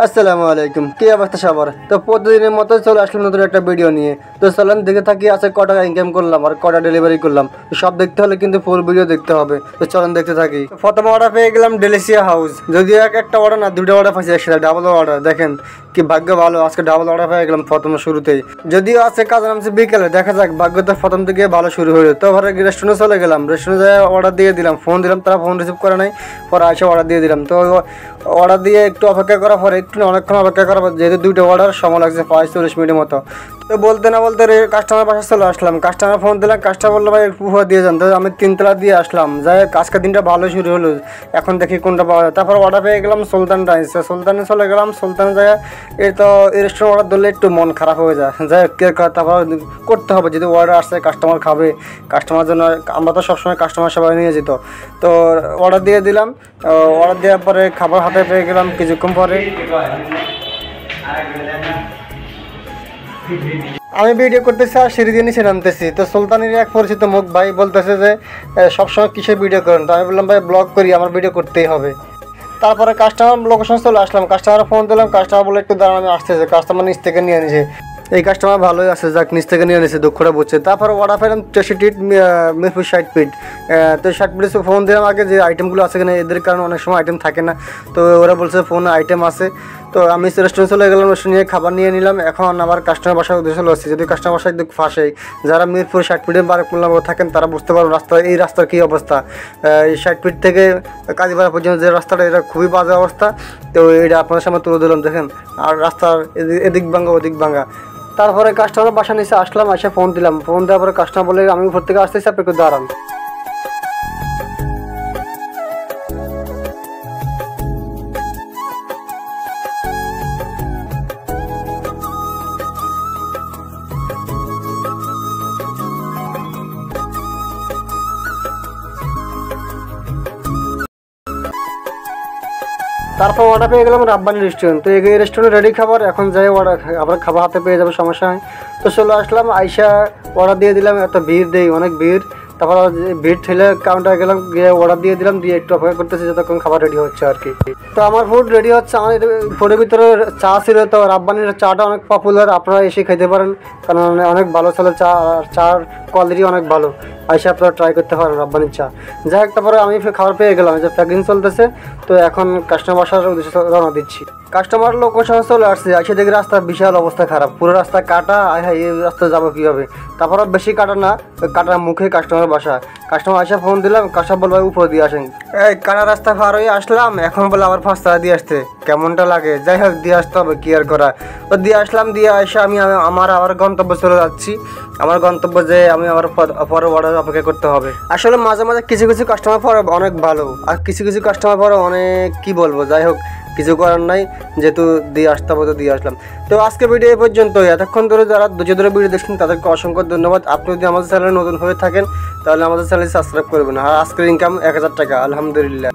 আসসালামু আলাইকুম, কি অবস্থা সবার? তো প্রতিদিনের মতো চলে আসলাম নতুন একটা ভিডিও নিয়ে। তো চলেন দেখে থাকি আজকে কটা ইনকাম করলাম আর কটা ডেলিভারি করলাম। তো সব দেখতে হলে কিন্তু ফুল ভিডিও দেখতে হবে। তো চলেন দেখতে থাকি। প্রথম অর্ডার পেয়ে গেলাম ডেলিসিয়া হাউস। যদিও একটা অর্ডার না, দুটো অর্ডার পাইছি একসাথে, ডাবল অর্ডার। দেখেন কি ভাগ্য ভালো, আজকে ডাবল অর্ডার পেয়ে গেলাম প্রথম শুরুতেই। যদিও আজকে কাজ নামছে বিকেলে, দেখা যাক ভাগ্য তো প্রথম থেকে ভালো শুরু হলো। তো পরে রেস্টুরেন্টে চলে গেলাম, রেস্টুরেন্টে যাই অর্ডার দিয়ে দিলাম, ফোন দিলাম, তারা ফোন রিসিভ করে নাই। পরে এসে অর্ডার দিয়ে দিলাম। তো অর্ডার দিয়ে একটু অপেক্ষা করার পরে একটু অনেকক্ষণ অপেক্ষা করার পর, যেহেতু দুটো অর্ডার সময় লাগছে 45 মিনিটের মতো। তো বলতে না বলতে কাস্টমার পাশে চলে আসলাম। কাস্টমার ফোন দিলাম, কাস্টমার বললো ভাই উপহার দিয়ে যান। তো আমি 3 তলা দিয়ে আসলাম। যাই হোক আজকের দিনটা ভালো শুরু হলো, এখন দেখি কোনটা পাওয়া যায়। তারপর অর্ডার পেয়ে গেলাম সুলতান রাইস। সুলতানে চলে গেলাম। সুলতান জায়গায় এই তো এই রেস্টুরেন্ট অর্ডার দিলে একটু মন খারাপ হয়ে যায়। যাই হোক তারপর করতে হবে, যদি অর্ডার আসছে কাস্টমার খাবে, কাস্টমার জন্য আমরা তো সবসময় কাস্টমার সবাই নিয়ে যেত। তো অর্ডার দিয়ে দিলাম। অর্ডার দেওয়ার পরে খাবার হাতে পেয়ে গেলাম কিছুক্ষণ পরে। আমি ভিডিও করতেছি আর সিঁড়ি দিয়ে নিচে নামতেছি। তো সুলতানের এক পরিচিত মুখ ভাই বলতেছে যে সবসময় কিসের ভিডিও করেন? তো আমি বললাম ভাই ব্লগ করি, আমার ভিডিও করতেই হবে। তারপরে কাস্টমার লোকেশন চলে আসলাম, কাস্টমার ফোন দিলাম, কাস্টমার বলে একটু দাঁড়ান আমি আসতেছে। কাস্টমার নিচ থেকে নিয়ে নিয়েছে, এই কাস্টমার ভালোই আছে, যাক নিচ থেকে নিয়ে নিয়েছে, দুঃখটা বুঝছে। তারপরে অর্ডার পেলাম 63 ফিট মিরপুর 60 ফিট। তো 60 ফিটে ফোন দিলাম আগে যে আইটেমগুলো আছে কিনা, এদের কারণে অনেক সময় আইটেম থাকে না। তো ওরা বলছে ফোনে আইটেম আছে। তো আমি রেস্টুরেন্ট চলে গেলাম, রেস্টুরেন্ট নিয়ে খাবার নিয়ে নিলাম। এখন আবার কাস্টমার বাসার উদ্দেশ্যে চলে আসছি। যদি কাস্টমার বাসায় একটু ফাঁসে, যারা মিরপুর 60 ফিটের বারাকমুল্লা থাকেন তারা বুঝতে পারবেন এই রাস্তার কী অবস্থা। এই 60 ফিট থেকে কাজীপাড়া পর্যন্ত যে রাস্তাটা, এটা খুবই বাজে অবস্থা। তো এটা আপনাদের সামনে তুলে দিলাম, দেখেন। আর রাস্তার এদিক ভাঙ্গা ওদিক ভাঙ্গা। তারপরে কাস্টমার বাসা নিচে আসলাম, এসে ফোন দিলাম। ফোন দেওয়ার পরে কাস্টমার বলে আমি উপর থেকে আসতেছি, আপনি একটু দাঁড়ান। তারপর অর্ডার পেয়ে গেলাম রাব্বানি রেস্টুরেন্ট। তো এই রেস্টুরেন্ট রেডি খাবার, এখন যাই অর্ডার আবার খাবার হাতে পেয়ে যাবে, সমস্যা হয়। তো চলে আসলাম, আইসা অর্ডার দিয়ে দিলাম। এত ভিড় দেই, অনেক ভিড়। তারপর ভিড় ঠেলে কাউন্টার গেলাম, গিয়ে অর্ডার দিয়ে দিলাম, দিয়ে একটু অপেক্ষা করতেছি যতক্ষণ খাবার রেডি হচ্ছে আর কি। তো আমার ফুড রেডি হচ্ছে। আমার ফুডের ভিতরে চা ছিল। তো রাব্বানির চাটা অনেক পপুলার, আপনারা এসে খেতে পারেন, কারণ অনেক ভালো চলে চা, আর চার কোয়ালিটি অনেক ভালো। আইসা আপনারা ট্রাই করতে পারেন রাব্বানির চা। যাই হোক তারপরে আমি খাবার পেয়ে গেলাম, যে প্যাকিং চলতেছে। তো এখন কাস্টমার বাসার উদ্দেশ্যে রওনা দিচ্ছি। কাস্টমার লোকেশন চলে আসছে, এসে দেখি রাস্তার বিশাল অবস্থা খারাপ, পুরো রাস্তা কাটা। হ্যাঁ, এই রাস্তা যাবো কীভাবে? তারপরে বেশি কাটা না, কাটার মুখে কাস্টমার বাসা। কাস্টমার আসে ফোন দিলাম, কাস্টমার বলবে উপর দিয়ে আসেন। এই কাটা রাস্তা পার হয়ে আসলাম, এখন বলে আবার 5 তলা দিয়ে আসতে কেমনটা লাগে। যাই হোক দিয়ে আসতে হবে, কি আর করা। তো দিয়ে আসলাম, দিয়ে এসে আমি আমার গন্তব্য চলে যাচ্ছি। আমার গন্তব্য যে আমি আমার পরে অর্ডার অপেক্ষা করতে হবে। আসলে মাঝে মাঝে কিছু কিছু কাস্টমার পরে অনেক ভালো, আর কিছু কিছু কাস্টমার পরে অনেক কি বলবো। যাই হোক কিছু করার নাই, যেহেতু দিয়ে আসতে হবে তো দিয়ে আসলাম। তো আজকে ভিডিও এই পর্যন্ত। এতক্ষণ ধরে যারা ধরে ভিডিও দেখছেন তাদেরকে অসংখ্য ধন্যবাদ। আপনি যদি আমাদের চ্যানেলে নতুন হয়ে থাকেন তাহলে আমাদের চ্যানেল সাবস্ক্রাইব করবেন। আর আজকের ইনকাম 1000 টাকা, আলহামদুলিল্লাহ।